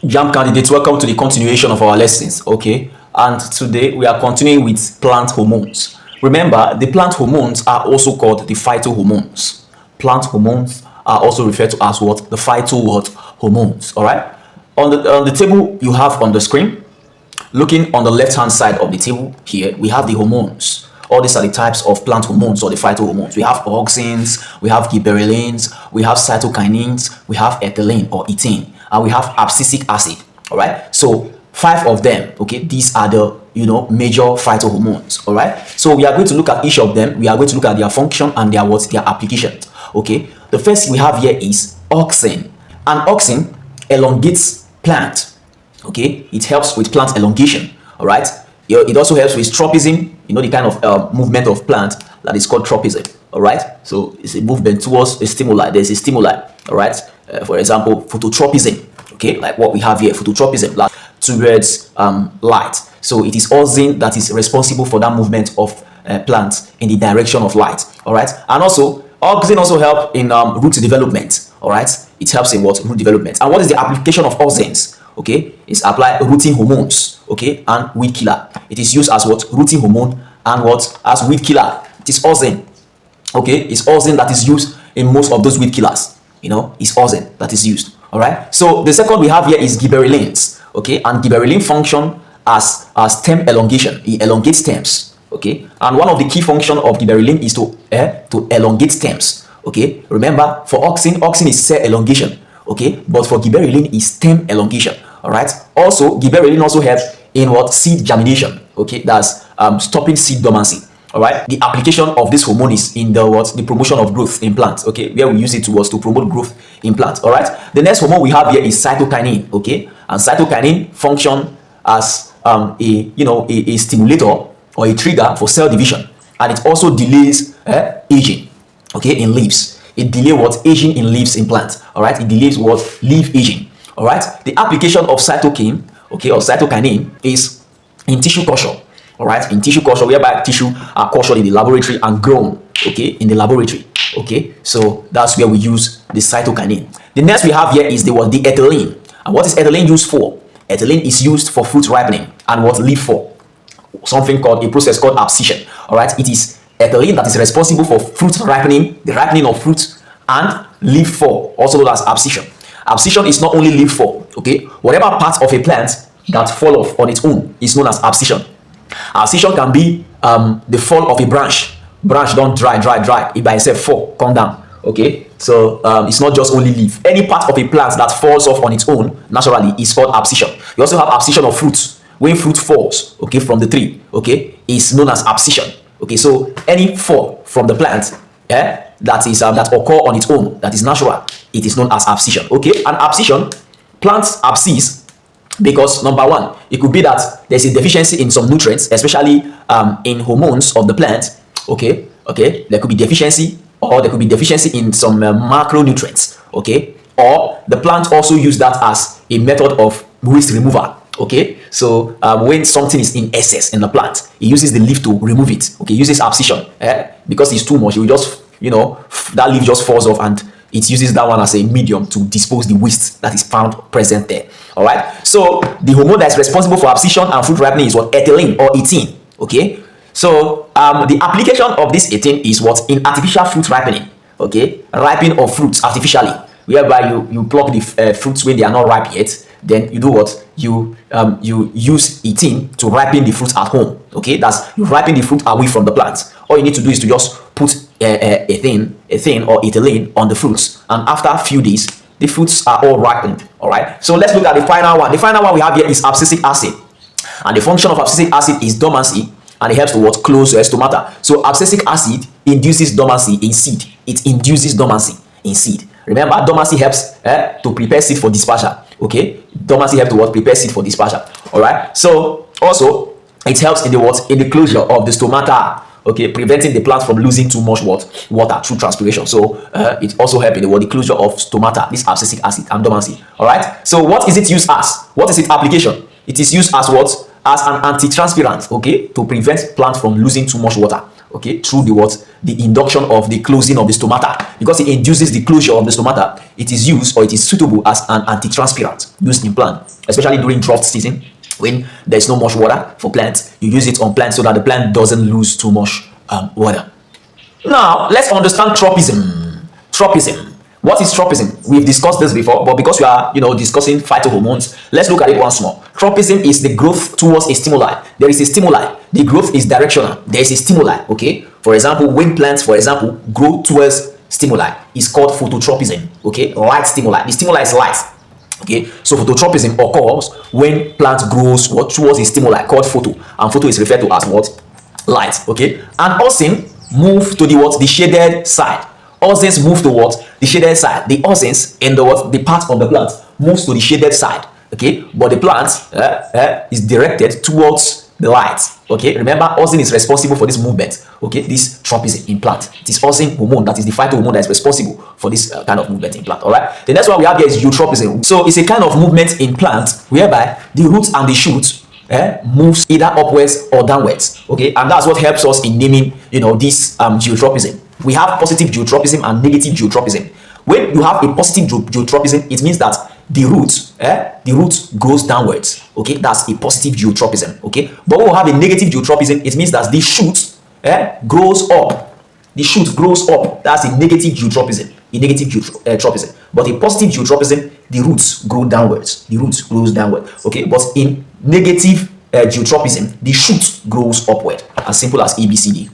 Jamb candidates, welcome to the continuation of our lessons. Okay, and today we are continuing with plant hormones. Remember, the plant hormones are also called the phytohormones. Plant hormones are also referred to as what? The phytohormones. All right, on the table you have on the screen, looking on the left hand side of the table here, we have the hormones. All these are the types of plant hormones or the phytohormones. We have auxins, we have gibberellins, we have cytokinins, we have ethylene or ethene, and we have abscisic acid. All right, so 5 of them. Okay, these are the major phytohormones. All right, so we are going to look at each of them. We are going to look at their function and their application. Okay, the first we have here is auxin. And auxin elongates plant. Okay, it helps with plant elongation. All right, it also helps with tropism, the kind of movement of plant that is called tropism. All right, so it's a movement towards a stimuli. There's a stimuli. All right, for example, phototropism. Okay, like what we have here, phototropism, like towards light. So it is auxin that is responsible for that movement of plants in the direction of light. All right, and also auxin also help in root development. All right, it helps in what? Root development. And what is the application of auxins? Okay, it's applied rooting hormones. Okay, and weed killer. It is used as what? Rooting hormone and what? As weed killer. It is auxin. Okay, it's auxin that is used in most of those weed killers. It's auxin that is used. All right, so the second we have here is gibberellins. Okay, and gibberellin function as stem elongation. It elongates stems. Okay, and one of the key function of gibberellin is to elongate stems. Okay, remember, for auxin is cell elongation. Okay, but for gibberellin is stem elongation. All right, also gibberellin also helps in what? Seed germination. Okay, that's stopping seed dormancy. All right, the application of this hormone is in the promotion of growth in plants. Okay, where we use it to promote growth in plants. All right, the next hormone we have here is cytokinin. Okay, and cytokinin function as a stimulator or a trigger for cell division, and it also delays aging. Okay, in leaves. It delays what? Aging in leaves in plants. All right, it delays what? Leaf aging. All right, the application of cytokinin, okay, or cytokinin is in tissue culture. All right, in tissue culture, whereby tissue are cultured in the laboratory and grown. Okay, in the laboratory. Okay, so that's where we use the cytokinin. The next we have here is the ethylene. And what is ethylene used for? Ethylene is used for fruit ripening and what? Leaf fall. Something called a process called abscission. All right, it is ethylene that is responsible for fruit ripening, the ripening of fruit, and leaf fall, also known as abscission. Abscission is not only leaf fall. Okay, whatever part of a plant that fall off on its own is known as abscission. Abscission can be the fall of a branch. Branch don't dry. It by itself fall, come down. Okay, so it's not just only leaf. Any part of a plant that falls off on its own naturally is called abscission. You also have abscission of fruits. When fruit falls, okay, from the tree, okay, is known as abscission. Okay, so any fall from the plant, that occur on its own, that is natural, it is known as abscission. Okay, and abscission, plants abscess because number one, it could be that there's a deficiency in some nutrients, especially in hormones of the plant. Okay, there could be deficiency, or there could be deficiency in some macronutrients. Okay, or the plant also use that as a method of waste removal. Okay, so when something is in excess in the plant, it uses the leaf to remove it. Okay, it uses abscission because it's too much. You just that leaf just falls off, and it uses that one as a medium to dispose the waste that is found present there. All right, so the hormone that is responsible for abscission and fruit ripening is what? Ethylene or ethene. Okay, so the application of this ethene is what? In artificial fruit ripening. Okay, ripening of fruits artificially, whereby you pluck the fruits when they are not ripe yet. Then you do what? You use ethene to ripen the fruit at home. Okay, that's you ripen the fruit away from the plant. All you need to do is to just put ethene or ethylene on the fruits, and after a few days the fruits are all ripened. All right, so let's look at the final one. The final one we have here is abscisic acid, and the function of abscisic acid is dormancy, and it helps to what? Close stomata. So abscisic acid induces dormancy in seed. It induces dormancy in seed. Remember, dormancy helps to prepare seed for dispersal. Okay, dormancy helps to what? Prepare seed for dispersal. All right, so also it helps in the what? In the closure of the stomata. Okay, preventing the plant from losing too much water through transpiration. So it also helps in the closure of stomata, this abscisic acid and dormancy. All right, so what is it used as? What is its application? It is used as what? As an anti-transpirant. Okay, to prevent plants from losing too much water. okay, through the what? The induction of the closing of the stomata. Because it induces the closure of the stomata, it is used, or it is suitable as an antitranspirant used in plant, especially during drought season when there's not much water for plants. You use it on plants so that the plant doesn't lose too much water. Now let's understand tropism. Tropism. What is tropism? We've discussed this before, but because we are, discussing phytohormones, let's look at it once more. Tropism is the growth towards a stimuli. There is a stimuli. The growth is directional. There is a stimuli. Okay. For example, when plants, for example, grow towards stimuli, it's called phototropism. Okay. Light stimuli. The stimuli is light. Okay. So phototropism occurs when plant grows towards a stimuli called photo, and photo is referred to as what? Light. Okay. And auxin move to the what? The shaded side. Auxins move to what? The shaded side. The auxins in the what? The part of the plant moves to the shaded side. Okay, but the plant is directed towards the light. Okay, remember, auxin is responsible for this movement. Okay, this tropism in plant. It is auxin hormone, that is the phytohormone that is responsible for this kind of movement in plant. All right. The next one we have here is eutropism. So it's a kind of movement in plant whereby the roots and the shoots moves either upwards or downwards. Okay, and that's what helps us in naming, this geotropism. We have positive geotropism and negative geotropism. When you have a positive geotropism, it means that the root grows downwards. Okay, that's a positive geotropism. Okay, but when we have a negative geotropism, it means that the shoot grows up. The shoot grows up. That's a negative geotropism. A negative geotropism. But a positive geotropism, the roots grow downwards. The roots grows downward. Okay, but in negative geotropism, the shoot grows upward. As simple as ABCD.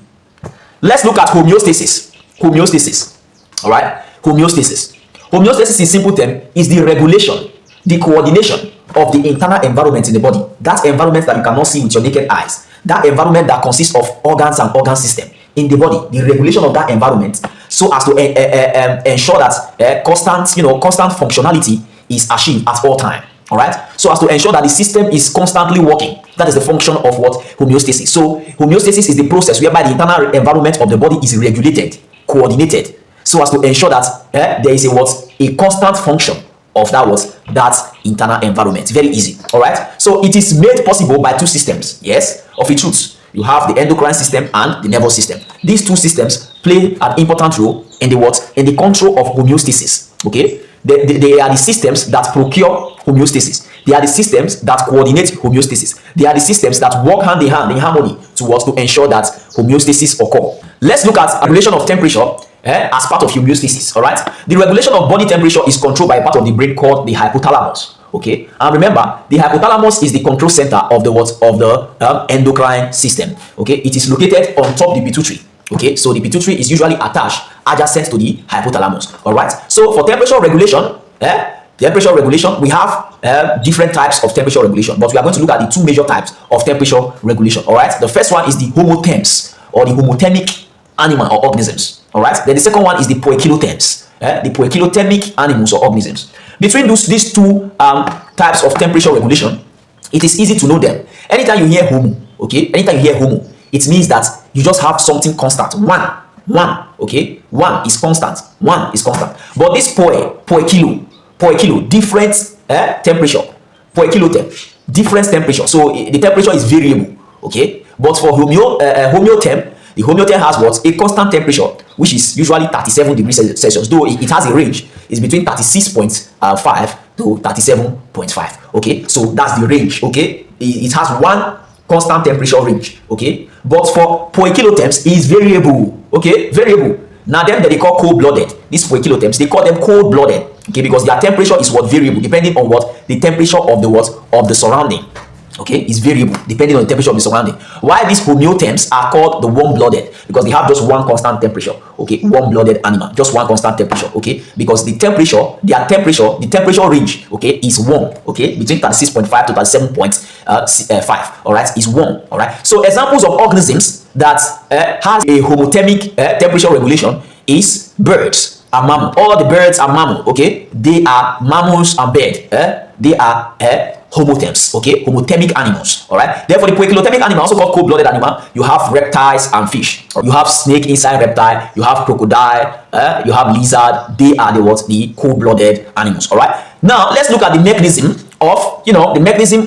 Let's look at homeostasis. Homeostasis. All right. Homeostasis. Homeostasis in simple term is the regulation, the coordination of the internal environment in the body. That environment that you cannot see with your naked eyes. That environment that consists of organs and organ system in the body. The regulation of that environment so as to ensure that constant functionality is achieved at all time. All right. So as to ensure that the system is constantly working. That is the function of what? Homeostasis. So homeostasis is the process whereby the internal environment of the body is regulated, coordinated, so as to ensure that there is a constant function of that internal environment. Very easy. All right. So it is made possible by two systems. Yes, of a truth. You have the endocrine system and the nervous system. These two systems play an important role in the control of homeostasis. Okay. They are the systems that procure homeostasis. They are the systems that coordinate homeostasis. They are the systems that work hand in hand in harmony to ensure that homeostasis occur. Let's look at regulation of temperature as part of homeostasis. All right. The regulation of body temperature is controlled by a part of the brain called the hypothalamus. Okay. And remember, the hypothalamus is the control center of the endocrine system. Okay. It is located on top of the pituitary. Okay, so the pituitary is usually attached adjacent to the hypothalamus. All right. So for temperature regulation, we have different types of temperature regulation, but we are going to look at the two major types of temperature regulation. All right. The first one is the homotherms, or the homothermic animal or organisms. All right. Then the second one is the poikilotherms, the poikilothermic animals or organisms. Between these two types of temperature regulation, it is easy to know them. Anytime you hear homo, okay, it means that you just have something constant. One, okay? One is constant. But this poikilo, different temperature. Poikilotherm, different temperature. So the temperature is variable, okay? But for homeotherm, the homeotherm has a constant temperature, which is usually 37 degrees Celsius, though it has a range. It's between 36.5 to 37.5. Okay, so that's the range. Okay, it has one constant temperature range. Okay, but for poikilotherms, it is variable. Okay, variable. Now them that they call cold-blooded, these poikilotherms, they call them cold-blooded. Okay, because their temperature is variable depending on the temperature of the surrounding. Okay, it's variable depending on the temperature of the surrounding. Why these homeotherms are called the warm-blooded? Because they have just one constant temperature. Okay, warm-blooded animal, just one constant temperature. Okay, because the temperature range, okay, is warm. Okay, between 36.5 to 37.5. All right, is warm. All right. So examples of organisms that has a homothermic temperature regulation is birds and mammal. All the birds are mammal. Okay, they are mammals and birds. They are homotherms, okay, homothermic animals. All right. Therefore, the poikilothermic animal, also called cold-blooded animal, you have reptiles and fish. You have snake inside reptile. You have crocodile. You have lizard. They are the cold-blooded animals. All right. Now let's look at the mechanism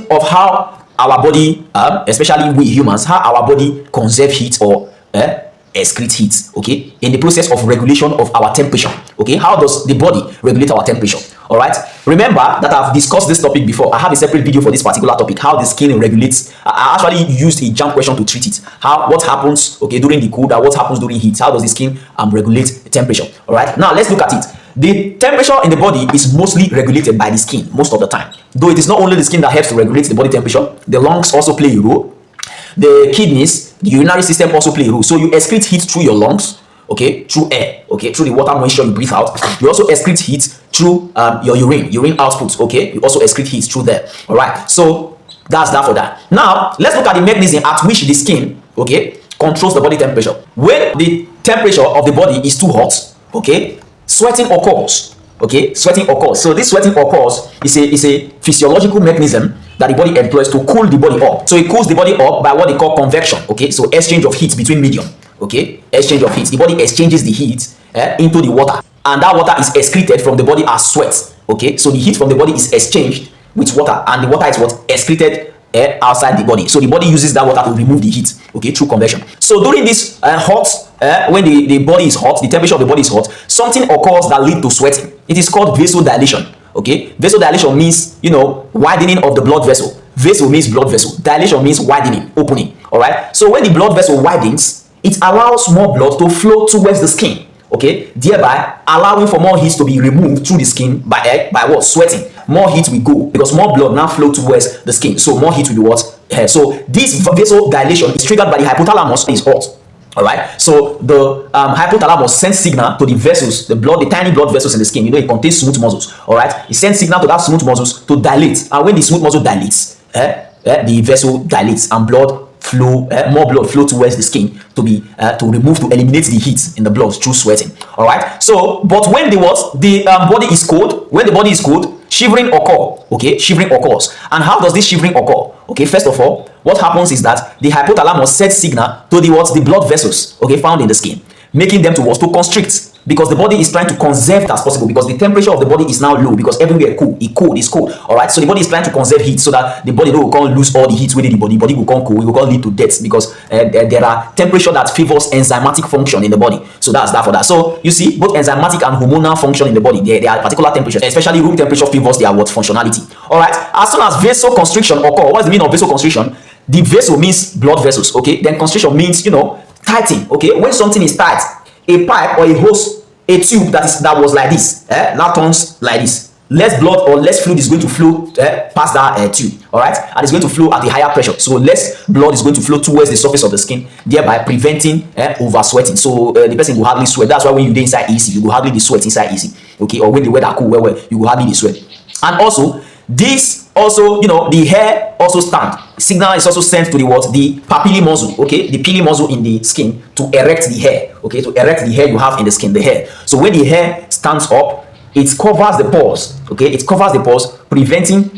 of how our body, especially we humans, how our body conserve heat or excrete heat, okay, in the process of regulation of our temperature. Okay, how does the body regulate our temperature? All right, remember that I've discussed this topic before. I have a separate video for this particular topic, how the skin regulates. I actually used a Jamb question to treat it. What happens, okay, during the cold, and what happens during heat? How does the skin regulate temperature? All right, now let's look at it. The temperature in the body is mostly regulated by the skin most of the time. Though it is not only the skin that helps to regulate the body temperature, the lungs also play a role. The kidneys, the urinary system also play a role. So you excrete heat through your lungs, okay, through air, okay, through the water moisture you breathe out. You also excrete heat through your urine output, okay. You also excrete heat through there. All right, so that's that for that. Now let's look at the mechanism at which the skin, okay, controls the body temperature. When the temperature of the body is too hot, okay, sweating occurs. Okay, sweating occurs. So this sweating occurs is a physiological mechanism that the body employs to cool the body up. So it cools the body up by what they call convection. Okay, so exchange of heat between medium. Okay, exchange of heat. The body exchanges the heat into the water, and that water is excreted from the body as sweat. Okay, so the heat from the body is exchanged with water, and the water is what excreted outside the body. So the body uses that water to remove the heat, okay, through convection. So during this when the body is hot, the temperature of the body is hot, something occurs that leads to sweating. It is called vasodilation. Okay, vasodilation means, you know, widening of the blood vessel. Vessel means blood vessel. Dilation means widening, opening. All right. So when the blood vessel widens, it allows more blood to flow towards the skin. Okay, thereby allowing for more heat to be removed through the skin by what? Sweating. More heat will go because more blood now flow towards the skin. So more heat will be what? So this vasodilation is triggered by the hypothalamus. Is hot. All right, so the hypothalamus sends signal to the vessels, the tiny blood vessels in the skin. You know, it contains smooth muscles. All right, it sends signal to that smooth muscles to dilate, and when the smooth muscle dilates, the vessel dilates and blood flow, more blood flow towards the skin to eliminate the heat in the blood through sweating. All right, so but when the body is cold, shivering occurs. Okay, shivering occurs. And how does this shivering occur? Okay, first of all, what happens is that the hypothalamus sends signal to the blood vessels, okay, found in the skin, making them to constrict, because the body is trying to conserve as possible, because the temperature of the body is now low, because everywhere is cold. All right, so the body is trying to conserve heat so that the body will can't lose all the heat within the body. Body will can't cool, it will can't lead to death, because there are temperature that favors enzymatic function in the body. So that's that for that. So you see, both enzymatic and hormonal function in the body, there are particular temperatures, especially room temperature favors their functionality. All right, as soon as vasoconstriction occurs, what's the meaning of vasoconstriction? The vessel means blood vessels, okay. Then constriction means, you know, tightening, okay. When something is tight, a pipe or a hose, a tube that was like this, now turns like this. Less blood or less fluid is going to flow past that tube, all right, and it's going to flow at a higher pressure. So less blood is going to flow towards the surface of the skin, thereby preventing over sweating. So the person will hardly sweat. That's why when you dey inside AC, you will hardly the sweat inside AC, okay, or when the weather cool well, you will hardly the sweat. And also this also, you know, the hair also stand. Signal is also sent to the papillae muscle, okay, the pili muscle in the skin, to erect the hair, okay, to erect the hair you have in the skin, the hair. So when the hair stands up, it covers the pores, okay, it covers the pores, preventing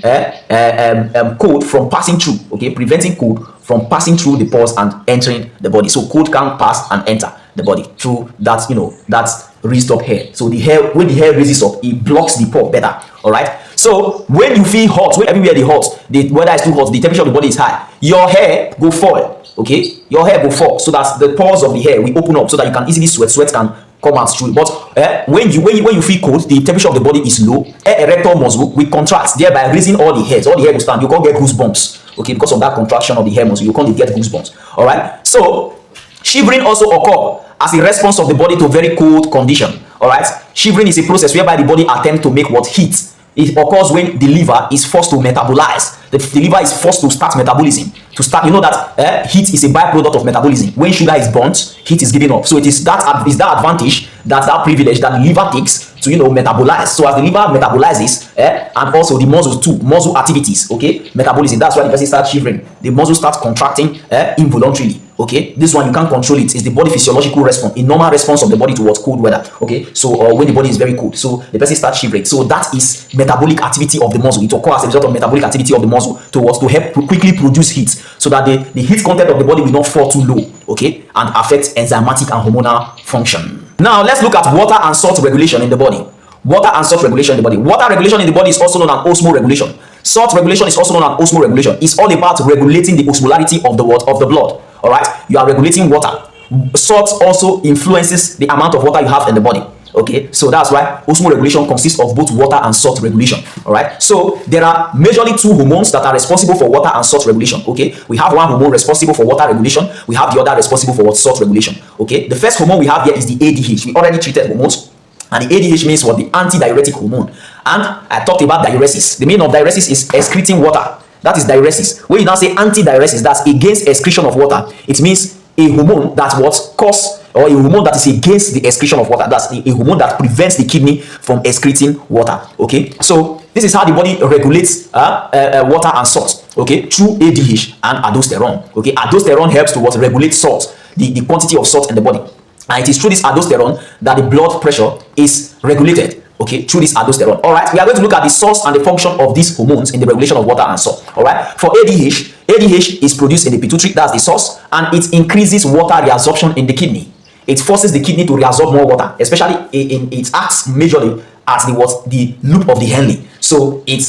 cold from passing through, okay, preventing cold from passing through the pores and entering the body. So cold can pass and enter the body through that, you know, that raised up hair. So the hair, when the hair raises up, it blocks the pore better. All right, so when you feel hot, when everywhere the hot, the weather is too hot, the temperature of the body is high, your hair go fall, okay, your hair go fall, so that the pores of the hair will open up so that you can easily sweat can come out through. But when you feel cold, the temperature of the body is low, hair erector muscle will contract, thereby raising all the hairs. All the hair will stand. You can't get goosebumps, okay, because of that contraction of the hair muscle. You can't get goosebumps. All right, so shivering also occurs as a response of the body to very cold condition. All right, shivering is a process whereby the body attempts to make heat. It occurs when the liver is forced to metabolize. The liver is forced to start metabolism. You know that heat is a byproduct of metabolism. When sugar is burnt, heat is given up. So it is that advantage, that privilege that the liver takes to, you know, metabolize. So as the liver metabolizes, and also the muscles too, muscle activities, okay, metabolism. That's why the person starts shivering. The muscle starts contracting involuntarily. Okay, this one you can't control it. It's the body physiological response, a normal response of the body towards cold weather. Okay, so when the body is very cold, so the person starts shivering. So that is metabolic activity of the muscle. It occurs as a result of metabolic activity of the muscle to help quickly produce heat, so that the heat content of the body will not fall too low, okay, and affect enzymatic and hormonal function. Now let's look at water and salt regulation in the body. Water and salt regulation in the body. Water regulation in the body is also known as osmoregulation. Salt regulation is also known as osmoregulation. It's all about regulating the osmolarity of the blood. All right, you are regulating water. Salt also influences the amount of water you have in the body. Okay, so that's why osmoregulation consists of both water and salt regulation. All right, so there are majorly two hormones that are responsible for water and salt regulation. Okay, we have one hormone responsible for water regulation, we have the other responsible for salt regulation. Okay, the first hormone we have here is the ADH. We already treated hormones, and the ADH means what? The antidiuretic hormone. And I talked about diuresis. The meaning of diuresis is excreting water. That is diuresis. When you now say antidiuresis, that's against excretion of water. It means a hormone that what cause, or a hormone that is against the excretion of water. That's a hormone that prevents the kidney from excreting water. Okay, so this is how the body regulates water and salt. Okay, through ADH and aldosterone. Okay, aldosterone helps to what? Regulate salt, the quantity of salt in the body. And it is through this aldosterone that the blood pressure is regulated. Okay, through this aldosterone. All right, we are going to look at the source and the function of these hormones in the regulation of water and salt. All right, for ADH, ADH is produced in the pituitary, that's the source, and it increases water reabsorption in the kidney. It forces the kidney to reabsorb more water, especially it acts majorly at the loop of the Henle. So it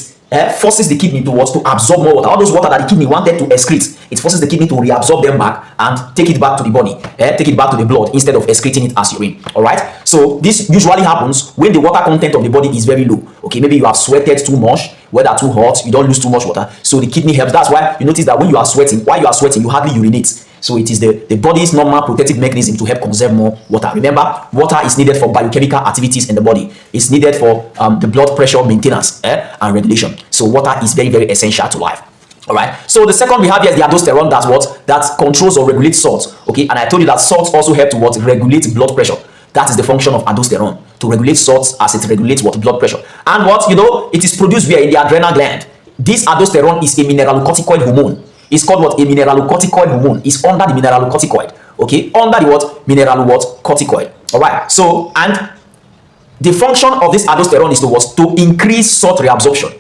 forces the kidney to absorb more water. All those water that the kidney wanted to excrete, it forces the kidney to reabsorb them back and take it back to the body, take it back to the blood instead of excreting it as urine. All right, so this usually happens when the water content of the body is very low. Okay, maybe you have sweated too much, weather too hot, you don't lose too much water, so the kidney helps. That's why you notice that when you are sweating, while you are sweating, you hardly urinate. So it is the body's normal protective mechanism to help conserve more water. Remember, water is needed for biochemical activities in the body. It's needed for the blood pressure maintenance and regulation. So water is very, very essential to life. All right, so the second we have here is the aldosterone. That's what? That controls or regulates salt. Okay, and I told you that salt also help to regulate blood pressure. That is the function of aldosterone, to regulate salt as it regulates blood pressure. And it is produced via in the adrenal gland. This aldosterone is a mineralocorticoid hormone. It's called what? A mineralocorticoid hormone. It's under the mineralocorticoid. Okay, under the what? Mineralocorticoid. All right, so and the function of this aldosterone is to increase salt reabsorption.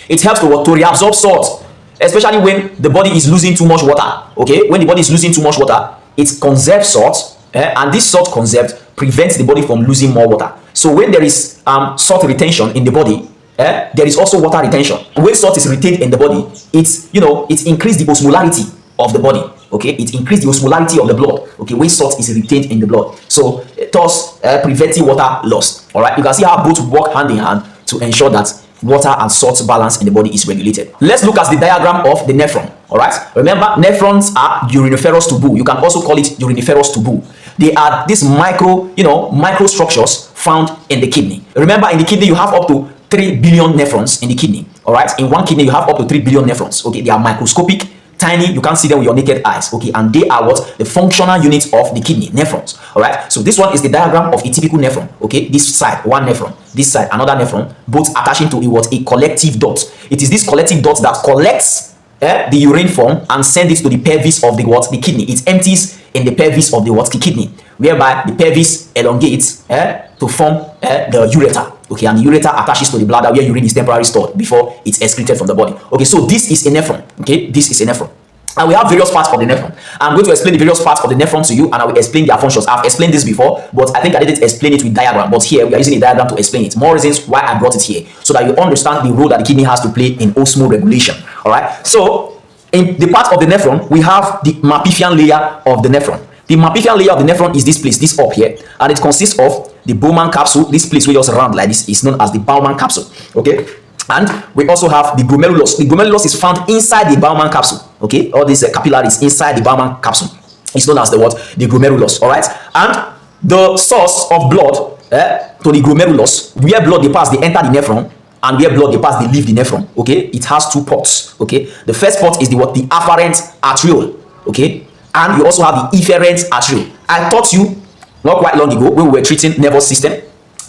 It helps to reabsorb salt, especially when the body is losing too much water. Okay, when the body is losing too much water, it conserves salt, and this salt conserved prevents the body from losing more water. So when there is salt retention in the body, there is also water retention. When salt is retained in the body, it increases the osmolarity of the body. Okay, it increases the osmolarity of the blood. Okay, when salt is retained in the blood, so thus preventing water loss. All right, you can see how both work hand in hand to ensure that water and salt balance in the body is regulated. Let's look at the diagram of the nephron. All right, remember, nephrons are uriniferous tubules. You can also call it uriniferous tubule. They are these microstructures found in the kidney. Remember, in the kidney you have up to 3 billion nephrons in the kidney. All right, in one kidney you have up to 3 billion nephrons. Okay, they are microscopic, tiny, you can't see them with your naked eyes. Okay, and they are what? The functional units of the kidney, nephrons. All right, so this one is the diagram of a typical nephron. Okay, this side one nephron, this side another nephron, both attaching to a collective dot. It is this collective dot that collects the urine form and send it to the pelvis of the kidney. It empties in the pelvis of the kidney, whereby the pelvis elongates to form the ureter. Okay, and the ureter attaches to the bladder where urine is temporarily stored before it's excreted from the body. Okay, so this is a nephron. Okay, this is a nephron. And we have various parts of the nephron. I'm going to explain the various parts of the nephron to you, and I will explain their functions. I've explained this before, but I think I didn't explain it with diagram. But here we are using a diagram to explain it. More reasons why I brought it here, so that you understand the role that the kidney has to play in osmoregulation. All right. So in the part of the nephron, we have the Mappifian layer of the nephron. The Mappifian layer of the nephron is this place, this up here, and it consists of the Bowman capsule. This place we just round like this is known as the Bowman capsule. Okay. And we also have the glomerulus. The glomerulus is found inside the Bowman capsule. Okay, all these capillaries inside the Bowman capsule. It's known as the glomerulus. All right, and the source of blood to the glomerulus, where blood they pass, they enter the nephron, and where blood they pass, they leave the nephron. Okay, it has two ports. Okay, the first port is the afferent arteriole. Okay, and you also have the efferent arteriole. I taught you not quite long ago when we were treating nervous system.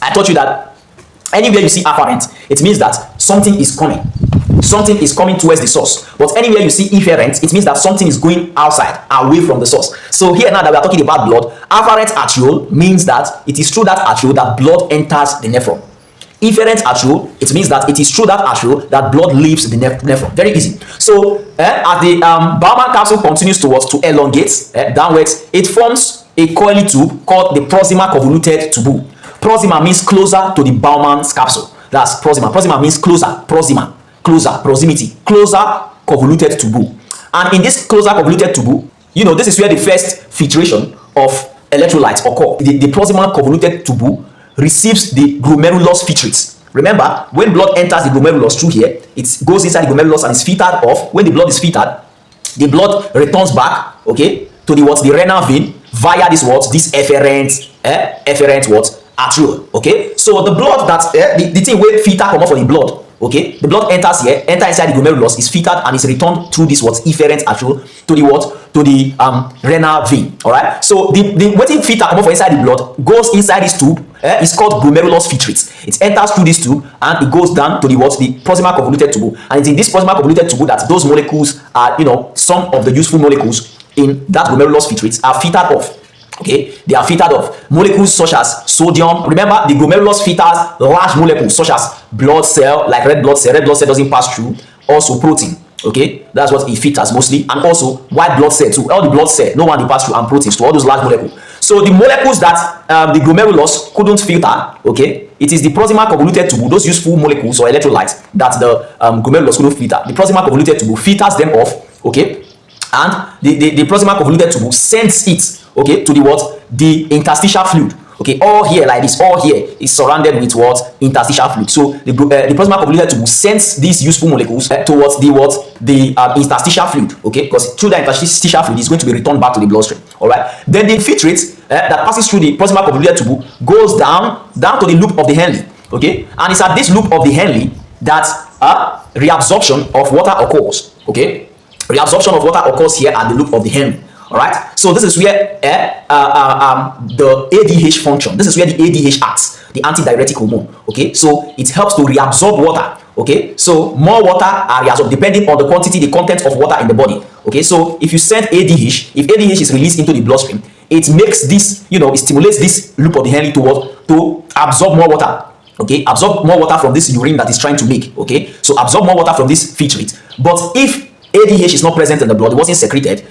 I taught you that anywhere you see afferent, it means that something is coming. Something is coming towards the source. But anywhere you see efferent, it means that something is going outside, away from the source. So here now that we are talking about blood, afferent arteriole means that it is through that arteriole that blood enters the nephron. Efferent arteriole, it means that it is through that arteriole that blood leaves the nephron. Very easy. So as the Bowman capsule continues to elongate downwards, it forms a coily tube called the proximal convoluted tubule. Proxima means closer to the Bowman's capsule. That's proxima. Proxima means closer. Proxima, closer, proximity, closer convoluted tubule. And in this closer convoluted tubule, this is where the first filtration of electrolytes occur, the proximal convoluted tubule receives the glomerulus filtrate. Remember, when blood enters the glomerulus through here, it goes inside the glomerulus and is filtered off. When the blood is filtered, the blood returns back, okay, to the what? The renal vein via this what? This efferent what? Arteriole, okay. So the blood that the thing where filter come off for the blood, okay, the blood enters here, enter inside the glomerulus, is filtered and is returned through this what? Efferent arteriole to the what? To the renal vein. All right. So the waiting filter come off for inside the blood goes inside this tube. It's called glomerulus filtrate. It enters through this tube and it goes down to the what? The proximal convoluted tubule. And it's in this proximal convoluted tubule that those molecules are, you know, some of the useful molecules in that glomerulus filtrate are filtered off. Okay, they are filtered off. Molecules such as sodium. Remember, the glomerulus filters large molecules such as blood cell, like red blood cell. Red blood cell doesn't pass through. Also protein. Okay, that's what it filters mostly, and also white blood cell too. All the blood cell, no one they pass through, and proteins to all those large molecules. So the molecules that the glomerulus couldn't filter, okay, it is the proximal convoluted tubule, those useful molecules or electrolytes that the glomerulus couldn't filter. The proximal convoluted tubule filters them off, okay, and the proximal convoluted tubule sends it, okay, to the what? The interstitial fluid. Okay, all here like this, all here is surrounded with what? Interstitial fluid. So the proximal convoluted tubule sends these useful molecules towards the what? The interstitial fluid. Okay, because through the interstitial fluid is going to be returned back to the bloodstream. All right. Then the infiltrate that passes through the proximal convoluted tubule goes down to the loop of the Henle. Okay, and it's at this loop of the Henle that reabsorption of water occurs. Okay, reabsorption of water occurs here at the loop of the Henle. All right, so this is where the ADH function. This is where the ADH acts, the antidiuretic hormone. Okay, so it helps to reabsorb water. Okay, so more water are reabsorbed depending on the quantity, the content of water in the body. Okay, so if you send ADH, if ADH is released into the bloodstream, it makes this, you know, it stimulates this loop of the Henle to absorb more water. Okay, absorb more water from this urine that is trying to make. Okay, so absorb more water from this filtrate. But if ADH is not present in the blood, it wasn't secreted,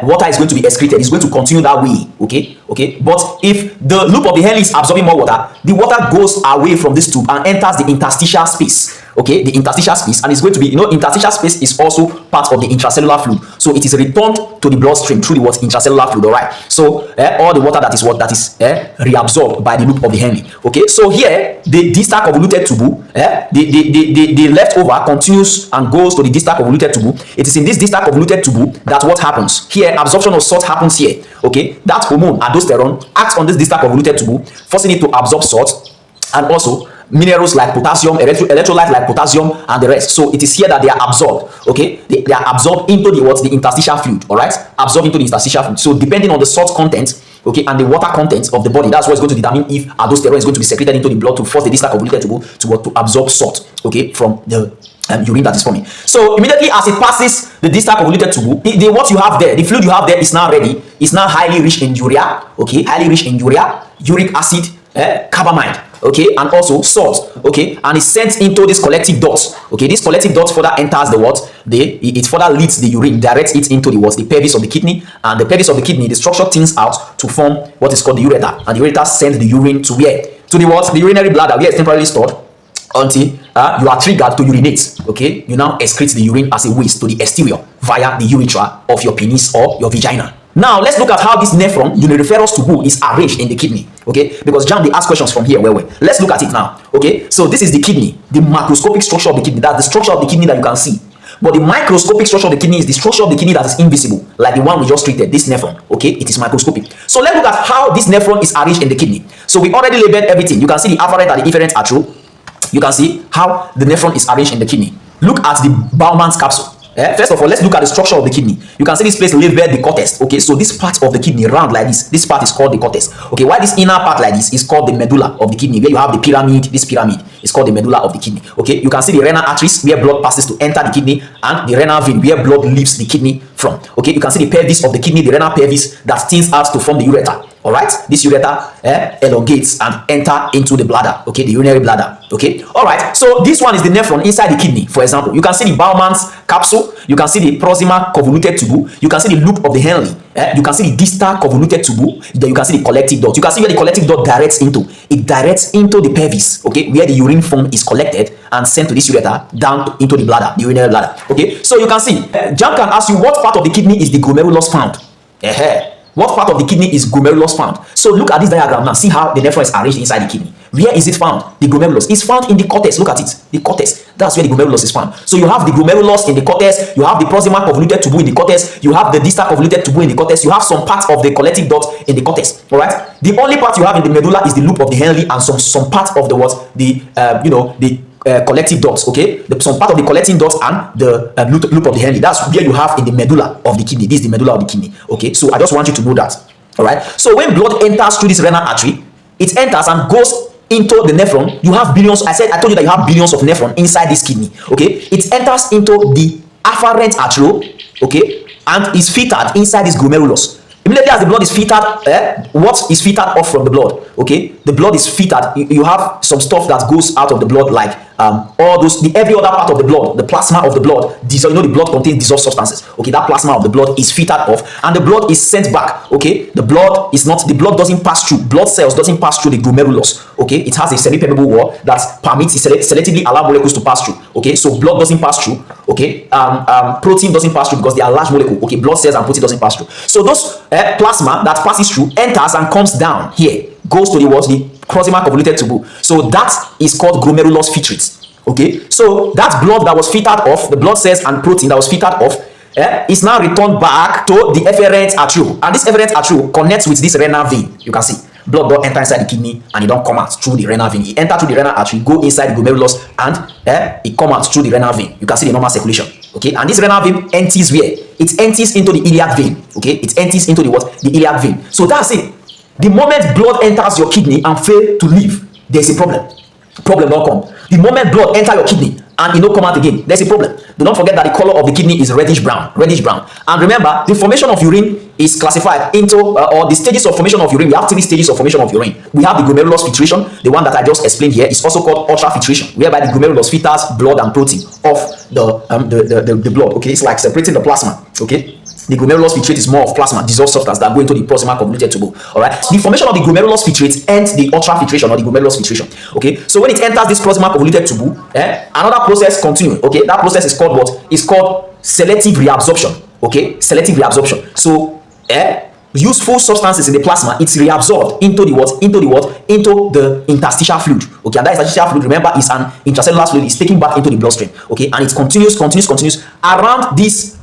water is going to be excreted. It's going to continue that way. Okay. But if the loop of the Henle is absorbing more water, the water goes away from this tube and enters the interstitial space. Okay, the interstitial space, and it's going to be, you know, interstitial space is also part of the intracellular fluid. So it is returned to the bloodstream through the what? Intracellular fluid. All right. So all the water that is reabsorbed by the loop of the Henle. Okay. So here the distal convoluted tubule, the leftover continues and goes to the distal convoluted tubule. It is in this distal convoluted tubule that what happens here? Absorption of salt happens here. Okay, that hormone aldosterone acts on this distal convoluted tubule, forcing it to absorb salt and also minerals like potassium, electrolytes like potassium, and the rest. So it is here that they are absorbed. Okay, they are absorbed into the what? The interstitial fluid. All right, absorbed into the interstitial fluid. So depending on the salt content, okay, and the water content of the body, that's what's going to determine if aldosterone is going to be secreted into the blood to force the distal convoluted tubule to absorb salt. Okay, from the urine that is forming. So immediately as it passes the distal convoluted tubule, what you have there, the fluid you have there is now ready. It's now highly rich in urea. Okay, highly rich in urea, uric acid, carbamide. Okay, and also salt. Okay, and it's sent into this collective duct. Okay, this collective duct further enters the what? It further leads the urine, directs it into the what? The pelvis of the kidney, and the pelvis of the kidney, the structure thins out to form what is called the ureter, and the ureter sends the urine to where? To the what? The urinary bladder, where it's temporarily stored until you are triggered to urinate. Okay, you now excrete the urine as a waste to the exterior via the urethra of your penis or your vagina. Now let's look at how this nephron unireferous tubule is arranged in the kidney. Okay, because Jamb, they ask questions from here. Well, let's look at it now. Okay, so this is the kidney, the macroscopic structure of the kidney. That's the structure of the kidney that you can see. But the microscopic structure of the kidney is the structure of the kidney that is invisible, like the one we just treated, this nephron. Okay, it is microscopic. So let's look at how this nephron is arranged in the kidney. So we already labeled everything. You can see the afferent and the efferent arteriole. You can see how the nephron is arranged in the kidney. Look at the Bowman's capsule. First of all, let's look at the structure of the kidney. You can see this place labeled the cortex. Okay, so this part of the kidney round like this part is called the cortex. Okay, while this inner part like this is called the medulla of the kidney, where you have the pyramid. This pyramid is called the medulla of the kidney. Okay, you can see the renal arteries where blood passes to enter the kidney, and the renal vein where blood leaves the kidney from. Okay, you can see the pelvis of the kidney, the renal pelvis that thins out to form the ureter. All right, this ureter elongates and enter into the bladder. Okay, the urinary bladder. Okay, all right, so this one is the nephron inside the kidney. For example, you can see the Bowman's capsule, you can see the proximal convoluted tubule, you can see the loop of the Henle, you can see the distal convoluted tubule, then you can see the collective duct. You can see where the collective duct directs into. It directs into the pelvis. Okay, where the urine form is collected and sent to this ureter down into the bladder, the urinary bladder. Okay, so you can see Jamb can ask you what part of the kidney is the glomerulus found. What part of the kidney is glomerulus found? So look at this diagram now. See how the nephron is arranged inside the kidney. Where is it found? The glomerulus is found in the cortex. Look at it. The cortex. That's where the glomerulus is found. So you have the glomerulus in the cortex. You have the proximal convoluted tubules in the cortex. You have the distal convoluted tubule in the cortex. You have some part of the collective duct in the cortex. All right. The only part you have in the medulla is the loop of the Henle and some part of the what? The collective ducts. Okay. Some part of the collecting ducts and the loop of the Henle. That's where you have in the medulla of the kidney. This is the medulla of the kidney. Okay. So I just want you to know that. All right. So when blood enters through this renal artery, it enters and goes into the nephron. You have billions. I told you that you have billions of nephron inside this kidney. Okay, it enters into the afferent arteriole. Okay, and is filtered inside this glomerulus. Immediately as the blood is filtered, what is filtered off from the blood? Okay, the blood is filtered. You have some stuff that goes out of the blood, like all those, every other part of the blood, the plasma of the blood. You know, the blood contains dissolved substances. Okay, that plasma of the blood is filtered off, and the blood is sent back. Okay, the blood doesn't pass through. Blood cells doesn't pass through the glomerulus. Okay, it has a semi-permeable wall that permits it selectively allow molecules to pass through. Okay, so blood doesn't pass through. Okay, protein doesn't pass through because they are large molecules. Okay, blood cells and protein doesn't pass through. So those plasma that passes through enters and comes down here, goes to the what? The proximal convoluted tubule. So that is called glomerulus filtrate. Okay, so that blood that was filtered off, the blood cells and protein that was filtered off, is now returned back to the efferent arteriole, and this efferent arteriole connects with this renal vein. You can see blood don't enter inside the kidney and it don't come out through the renal vein. It enter through the renal artery, go inside the glomerulus, and it come out through the renal vein. You can see the normal circulation. Okay, and this renal vein empties where? It empties into the iliac vein. Okay, it empties into the what? The iliac vein. So that's it. The moment blood enters your kidney and fail to leave, there's a problem. Problem don't come. The moment blood enter your kidney and it don't come out again, there's a problem. Do not forget that the color of the kidney is reddish brown. And remember, the formation of urine is classified into or the stages of formation of urine. We have 3 stages of formation of urine. We have the glomerulus filtration, the one that I just explained here. Is also called ultrafiltration, whereby the glomerulus filters blood and protein off the blood. Okay, it's like separating the plasma. Okay. The glomerulus filtrate is more of plasma, dissolved substance that go into the proximal convoluted tubule. All right. The formation of the glomerulus filtrate ends the ultrafiltration or the glomerulus filtration. Okay. So when it enters this proximal convoluted tubule, another process continues. Okay. That process is called what? It's called selective reabsorption. Okay. Selective reabsorption. So useful substances in the plasma, it's reabsorbed into the what? Into the interstitial fluid. Okay, and that interstitial fluid, remember, is an intracellular fluid. It's taken back into the bloodstream. Okay, and it continues around this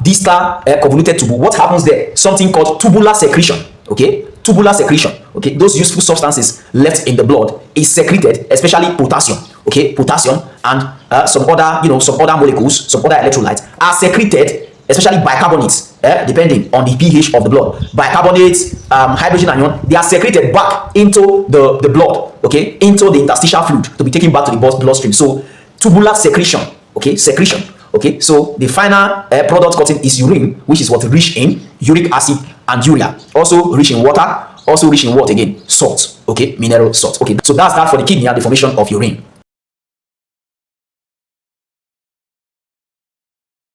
distal convoluted tubule. What happens there? Something called tubular secretion. Okay, tubular secrection. Okay, those useful substances left in the blood is secreted, especially potassium. Okay, potassium and some other molecules, some other electrolytes are secreted, especially bicarbonates, depending on the pH of the blood. Bicarbonates, hydrogen anion, they are secreted back into the blood, okay, into the interstitial fluid to be taken back to the bloodstream. So tubular secretion, okay, secretion, okay. So the final product content is urine, which is what? Rich in uric acid and urea, also rich in water, also rich in what again? Salt, okay, mineral salt. Okay, so that's that for the kidney and the formation of urine.